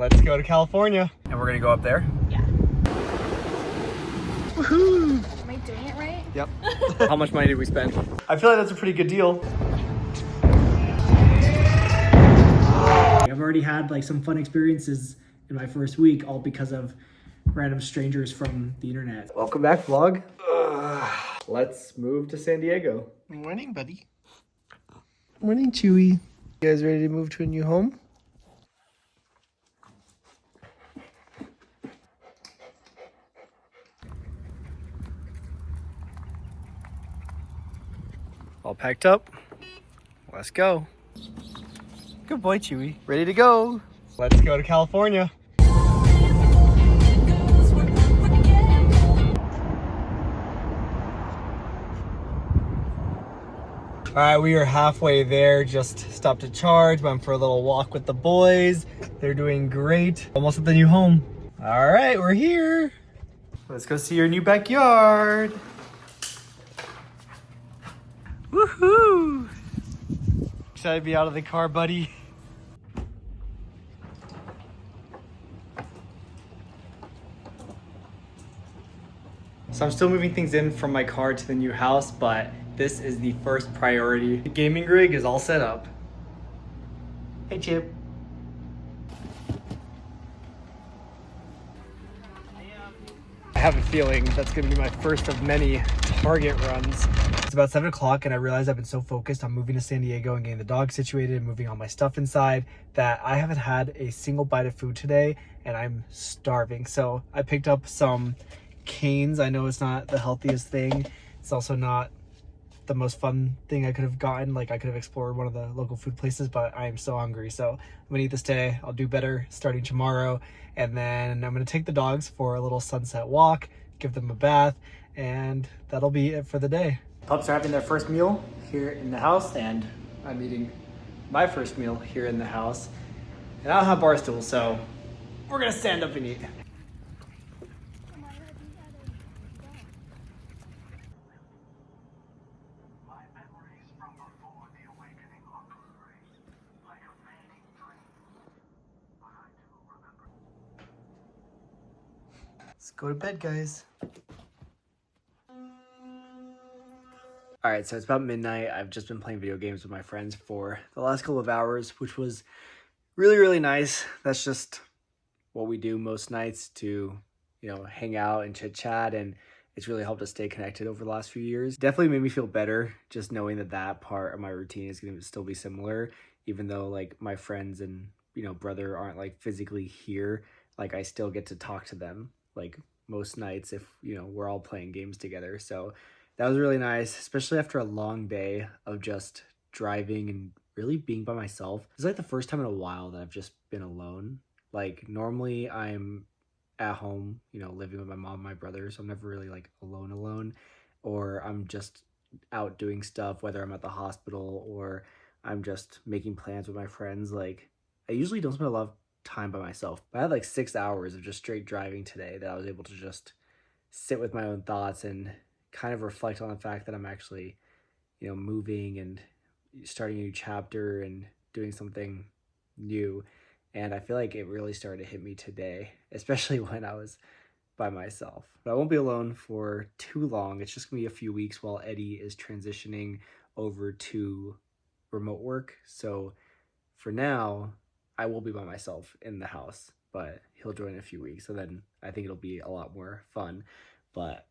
Let's go to California. And we're gonna go up there? Yeah. Woohoo! Am I doing it right? Yep. How much money did we spend? I feel like that's a pretty good deal. I've already had like some fun experiences in my first week, all because of random strangers from the internet. Welcome back, vlog. Let's move to San Diego. Morning, buddy. Morning, Chewy. You guys ready to move to a new home? All packed up. Let's go. Good boy, Chewy. Ready to go. Let's go to California. All right, we are halfway there. Just stopped to charge, went for a little walk with the boys. They're doing great. Almost at the new home. All right, we're here. Let's go see your new backyard. Woohoo! Excited to be out of the car, buddy. So I'm still moving things in from my car to the new house, but this is the first priority. The gaming rig is all set up. Hey, Chip. I have a feeling that's gonna be my first of many Target runs. It's about 7 o'clock and I realized I've been so focused on moving to San Diego and getting the dog situated and moving all my stuff inside that I haven't had a single bite of food today and I'm starving. So I picked up some canes. I know it's not the healthiest thing. It's also not the most fun thing I could have gotten. Like I could have explored one of the local food places, but I am so hungry. So I'm gonna eat this today. I'll do better starting tomorrow. And then I'm gonna take the dogs for a little sunset walk, give them a bath, and that'll be it for the day. Pups are having their first meal here in the house, and I'm eating my first meal here in the house. And I don't have bar stools, so we're gonna stand up and eat. Let's go to bed, guys. All right, so it's about midnight. I've just been playing video games with my friends for the last couple of hours, which was really, really nice. That's just what we do most nights to, hang out and chit chat. And it's really helped us stay connected over the last few years. Definitely made me feel better just knowing that that part of my routine is going to still be similar, even though like my friends and, brother aren't like physically here. Like I still get to talk to them like most nights if, we're all playing games together. So that was really nice, especially after a long day of just driving and really being by myself. It's like the first time in a while that I've just been alone. Like normally I'm at home, living with my mom and my brother, so I'm never really like alone, or I'm just out doing stuff, whether I'm at the hospital or I'm just making plans with my friends. Like I usually don't spend a lot of time by myself, but I had like 6 hours of just straight driving today that I was able to just sit with my own thoughts and kind of reflect on the fact that I'm actually, moving and starting a new chapter and doing something new. And I feel like it really started to hit me today, especially when I was by myself. But I won't be alone for too long. It's just gonna be a few weeks while Eddie is transitioning over to remote work. So for now, I will be by myself in the house, but he'll join in a few weeks. So then I think it'll be a lot more fun. But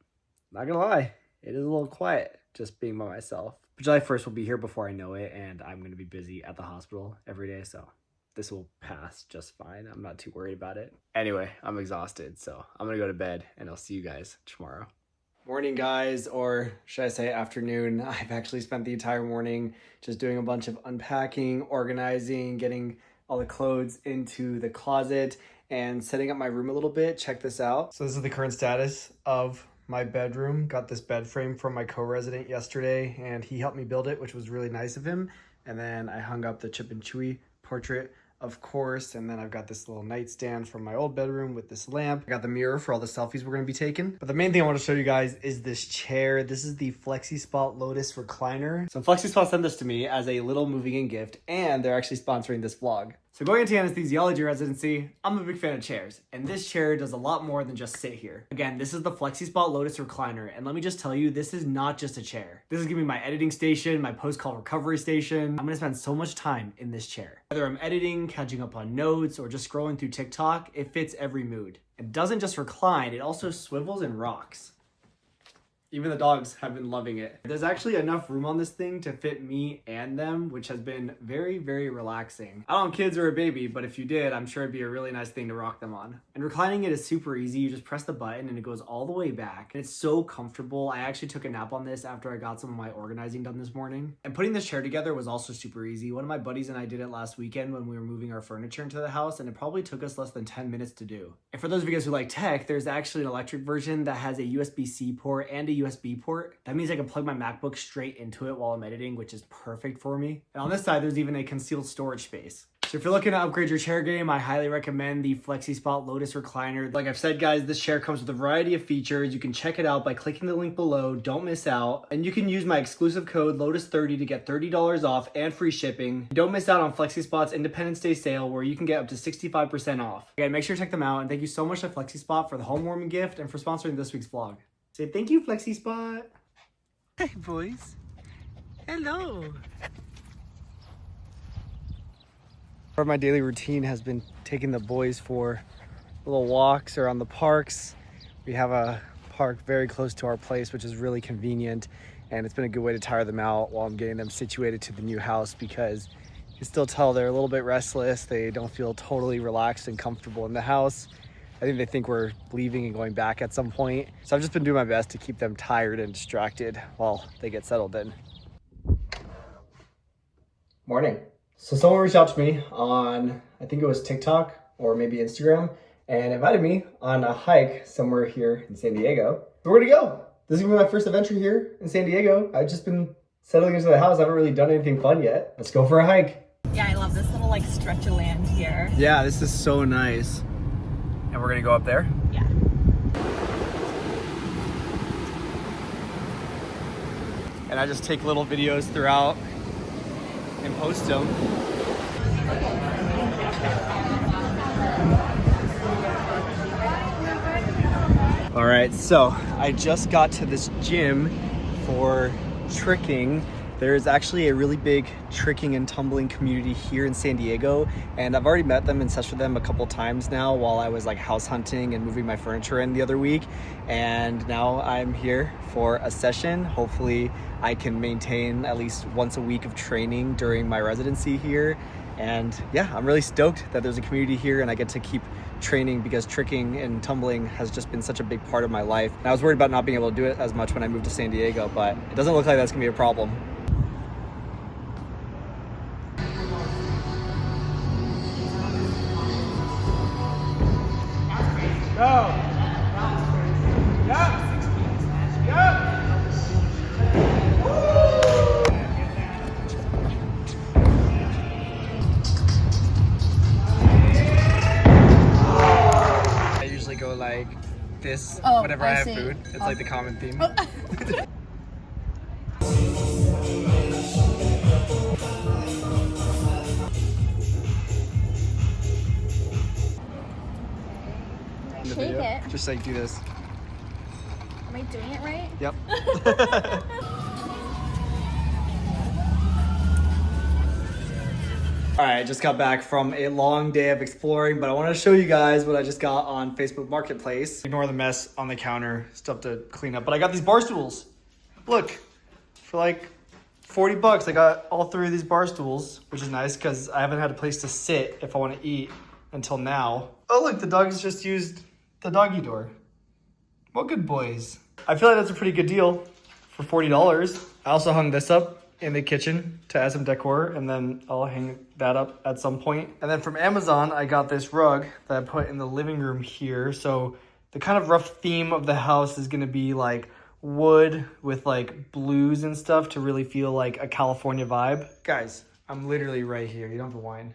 not gonna lie, it is a little quiet just being by myself. But July 1st will be here before I know it, and I'm gonna be busy at the hospital every day, so this will pass just fine. I'm not too worried about it. Anyway, I'm exhausted, so I'm gonna go to bed, and I'll see you guys tomorrow. Morning, guys, or should I say afternoon. I've actually spent the entire morning just doing a bunch of unpacking, organizing, getting all the clothes into the closet, and setting up my room a little bit. Check this out. So this is the current status of my bedroom. Got this bed frame from my co-resident yesterday, and he helped me build it, which was really nice of him. And then I hung up the Chip and Chewy portrait, of course, and then I've got this little nightstand from my old bedroom with this lamp. I got the mirror for all the selfies we're gonna be taking. But the main thing I want to show you guys is this chair. This is the FlexiSpot Lotus recliner. So FlexiSpot sent this to me as a little moving in gift, and they're actually sponsoring this vlog. So going into anesthesiology residency, I'm a big fan of chairs, and this chair does a lot more than just sit here. Again, this is the FlexiSpot Lotus recliner, and let me just tell you, this is not just a chair. This is gonna be my editing station, my post-call recovery station. I'm gonna spend so much time in this chair. Whether I'm editing, catching up on notes, or just scrolling through TikTok, it fits every mood. It doesn't just recline, it also swivels and rocks. Even the dogs have been loving it. There's actually enough room on this thing to fit me and them, which has been very, very relaxing. I don't have kids or a baby, but if you did, I'm sure it'd be a really nice thing to rock them on. And reclining it is super easy. You just press the button and it goes all the way back. And it's so comfortable. I actually took a nap on this after I got some of my organizing done this morning. And putting this chair together was also super easy. One of my buddies and I did it last weekend when we were moving our furniture into the house, and it probably took us less than 10 minutes to do. And for those of you guys who like tech, there's actually an electric version that has a USB-C port and a USB port. That means I can plug my MacBook straight into it while I'm editing, which is perfect for me. And on this side, there's even a concealed storage space. So if you're looking to upgrade your chair game, I highly recommend the FlexiSpot Lotus recliner. Like I've said, guys, this chair comes with a variety of features. You can check it out by clicking the link below. Don't miss out. And you can use my exclusive code LOTUS30 to get $30 off and free shipping. Don't miss out on FlexiSpot's Independence Day sale where you can get up to 65% off. Again, make sure to check them out. And thank you so much to FlexiSpot for the home warming gift and for sponsoring this week's vlog. Say thank you, FlexiSpot. Hey, boys. Hello. Part of my daily routine has been taking the boys for little walks around the parks. We have a park very close to our place, which is really convenient, and it's been a good way to tire them out while I'm getting them situated to the new house, because you can still tell they're a little bit restless. They don't feel totally relaxed and comfortable in the house. I think they think we're leaving and going back at some point. So I've just been doing my best to keep them tired and distracted while they get settled in. Morning. So someone reached out to me on, I think it was TikTok or maybe Instagram, and invited me on a hike somewhere here in San Diego. So we're gonna go. This is gonna be my first adventure here in San Diego. I've just been settling into the house. I haven't really done anything fun yet. Let's go for a hike. Yeah, I love this little like stretch of land here. Yeah, this is so nice. And we're gonna go up there? Yeah. And I just take little videos throughout and post them. All right, so I just got to this gym for tricking. There's actually a really big tricking and tumbling community here in San Diego, and I've already met them and touched with them a couple times now while I was like house hunting and moving my furniture in the other week. And now I'm here for a session. Hopefully I can maintain at least once a week of training during my residency here. And yeah, I'm really stoked that there's a community here and I get to keep training, because tricking and tumbling has just been such a big part of my life. And I was worried about not being able to do it as much when I moved to San Diego, but it doesn't look like that's gonna be a problem. Go! Yep! Yep! I usually go like this whenever I have food. It's like the common theme. Shake it. Just like do this. Am I doing it right? Yep. All right, I just got back from a long day of exploring, but I want to show you guys what I just got on Facebook Marketplace. Ignore the mess on the counter, stuff to clean up. But I got these bar stools. Look, for like 40 bucks, I got all 3 of these bar stools, which is nice because I haven't had a place to sit if I want to eat until now. Oh, look, the dogs just used the doggy door. What good boys. I feel like that's a pretty good deal for $40. I also hung this up in the kitchen to add some decor, and then I'll hang that up at some point. And then from Amazon, I got this rug that I put in the living room here. So the kind of rough theme of the house is gonna be like wood with like blues and stuff to really feel like a California vibe. Guys, I'm literally right here. You don't have to whine.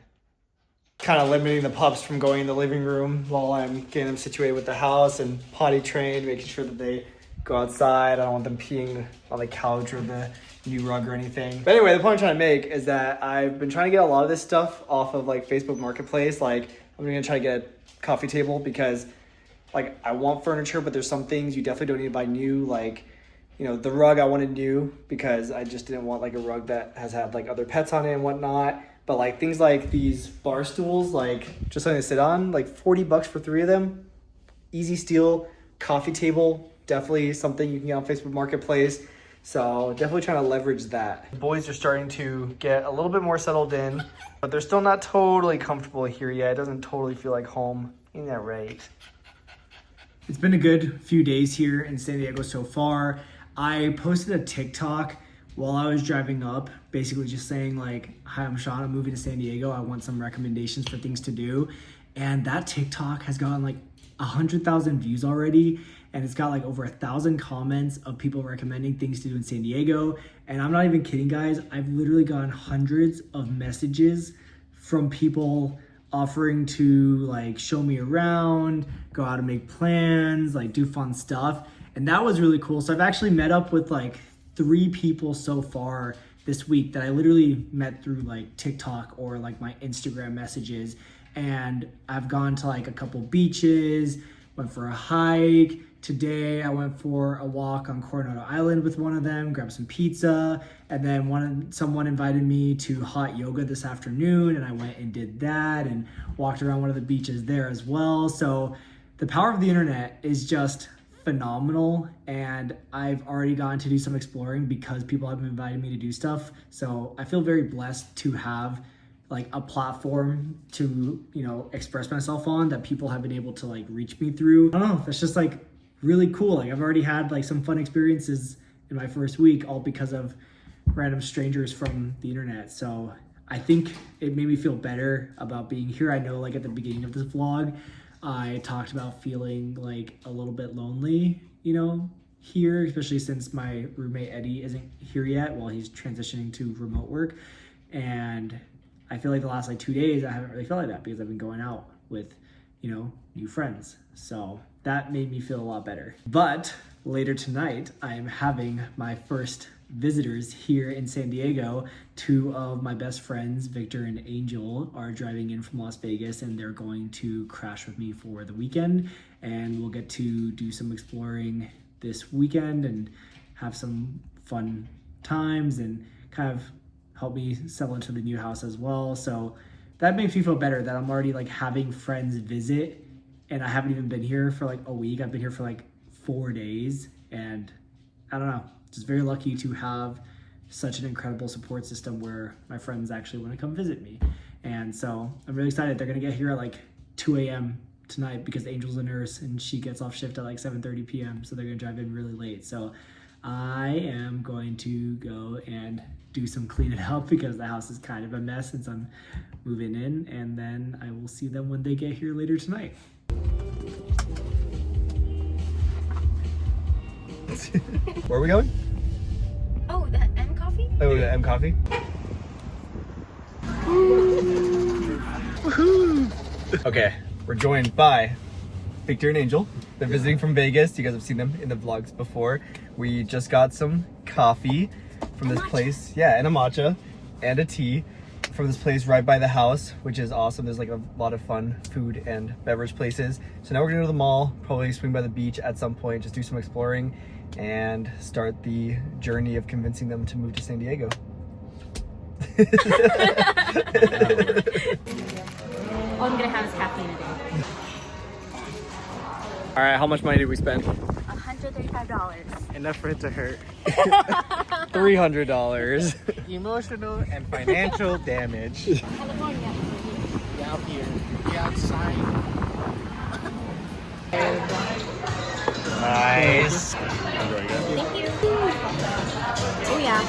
Kind of limiting the pups from going in the living room while I'm getting them situated with the house and potty trained, making sure that they go outside. I don't want them peeing on the couch or the new rug or anything. But anyway, the point I'm trying to make is that I've been trying to get a lot of this stuff off of like Facebook Marketplace. Like I'm gonna try to get a coffee table because like I want furniture, but there's some things you definitely don't need to buy new. Like, you know, the rug I wanted new because I just didn't want like a rug that has had like other pets on it and whatnot. But like things like these bar stools, like just something to sit on, like $40 for 3 of them. Easy steal. Coffee table, definitely something you can get on Facebook Marketplace. So definitely trying to leverage that. The boys are starting to get a little bit more settled in, but they're still not totally comfortable here yet. It doesn't totally feel like home. Ain't that right? It's been a good few days here in San Diego so far. I posted a TikTok while I was driving up, basically just saying like, hi, I'm Sean, I'm moving to San Diego. I want some recommendations for things to do. And that TikTok has gotten like 100,000 views already. And it's got like over 1,000 comments of people recommending things to do in San Diego. And I'm not even kidding, guys. I've literally gotten hundreds of messages from people offering to like show me around, go out and make plans, like do fun stuff. And that was really cool. So I've actually met up with like 3 people so far this week that I literally met through like TikTok or like my Instagram messages. And I've gone to like a couple beaches, went for a hike. Today I went for a walk on Coronado Island with one of them, grabbed some pizza, and then someone invited me to hot yoga this afternoon, and I went and did that and walked around one of the beaches there as well. So the power of the internet is just phenomenal, and I've already gotten to do some exploring because people have been inviting me to do stuff. So I feel very blessed to have like a platform to, you know, express myself on that people have been able to like reach me through. I don't know, that's just like really cool. Like I've already had like some fun experiences in my first week, all because of random strangers from the internet. So I think it made me feel better about being here. I know like at the beginning of this vlog, I talked about feeling like a little bit lonely, you know, here, especially since my roommate Eddie isn't here yet while he's transitioning to remote work. And I feel like the last like 2 days, I haven't really felt like that because I've been going out with, you know, new friends. So that made me feel a lot better. But later tonight, I am having my first visitors here in San Diego. 2 of my best friends, Victor and Angel, are driving in from Las Vegas, and they're going to crash with me for the weekend. And we'll get to do some exploring this weekend and have some fun times and kind of help me settle into the new house as well. So that makes me feel better that I'm already like having friends visit, and I haven't even been here for like a week. I've been here for like 4 days, and I don't know, just very lucky to have such an incredible support system where my friends actually want to come visit me. And so I'm really excited. They're gonna get here at like 2 a.m. tonight because Angel's a nurse and she gets off shift at like 7:30 p.m. So they're gonna drive in really late. So I am going to go and do some cleaning up because the house is kind of a mess since I'm moving in, and then I will see them when they get here later tonight. Where are we going? Oh, the M coffee? Oh, the M Coffee. Woohoo! Okay, we're joined by Victor and Angel. They're visiting from Vegas. You guys have seen them in the vlogs before. We just got some coffee from this place. Yeah, and a matcha and a tea from this place right by the house, which is awesome. There's like a lot of fun food and beverage places. So now we're gonna go to the mall, probably swing by the beach at some point, just do some exploring and start the journey of convincing them to move to San Diego. All I'm gonna have is caffeine a day. All right, how much money did we spend? $135. Enough for it to hurt. $300. Emotional and financial damage. California. Out here. Be outside. Nice. Thank you. Oh yeah.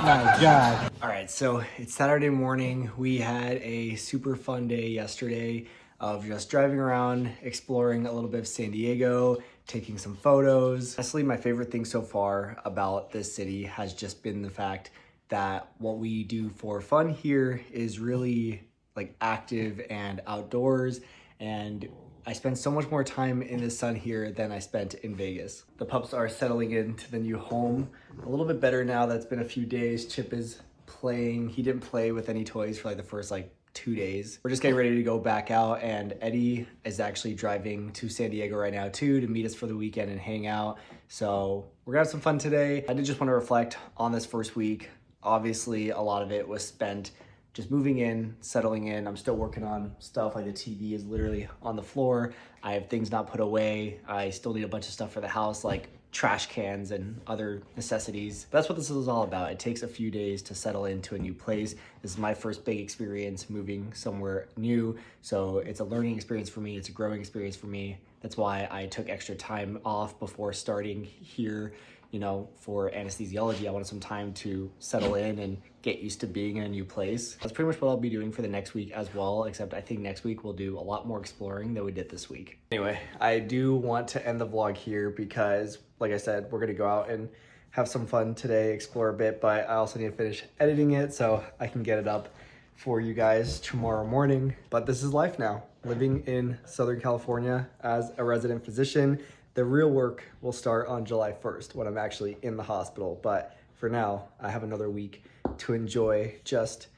My God. All right, so it's Saturday morning. We had a super fun day yesterday of just driving around, exploring a little bit of San Diego, taking some photos. Honestly, my favorite thing so far about this city has just been the fact that what we do for fun here is really like active and outdoors. and I spend so much more time in the sun here than I spent in Vegas. The pups are settling into the new home a little bit better now that it's been a few days. Chip is playing. He didn't play with any toys for like the first 2 days. We're just getting ready to go back out, and Eddie is actually driving to San Diego right now too to meet us for the weekend and hang out. So we're gonna have some fun today. I did just want to reflect on this first week. Obviously, a lot of it was spent just moving in, settling in. I'm still working on stuff, like the TV is literally on the floor. I have things not put away. I still need a bunch of stuff for the house, like trash cans and other necessities. That's what this is all about. It takes a few days to settle into a new place. This is my first big experience moving somewhere new. So it's a learning experience for me. It's a growing experience for me. That's why I took extra time off before starting here. For anesthesiology, I wanted some time to settle in and get used to being in a new place. That's pretty much what I'll be doing for the next week as well, except I think next week we'll do a lot more exploring than we did this week. Anyway, I do want to end the vlog here because, like I said, we're gonna go out and have some fun today, explore a bit, but I also need to finish editing it so I can get it up for you guys tomorrow morning. But this is life now, living in Southern California as a resident physician. The real work will start on July 1st when I'm actually in the hospital. But for now, I have another week to enjoy just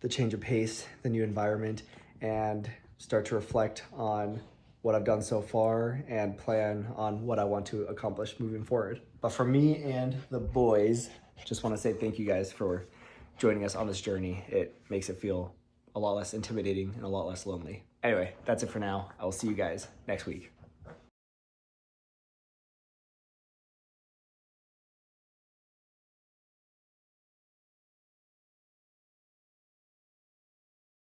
the change of pace, the new environment, and start to reflect on what I've done so far and plan on what I want to accomplish moving forward. But for me and the boys, just want to say thank you guys for joining us on this journey. It makes it feel a lot less intimidating and a lot less lonely. Anyway, that's it for now. I will see you guys next week.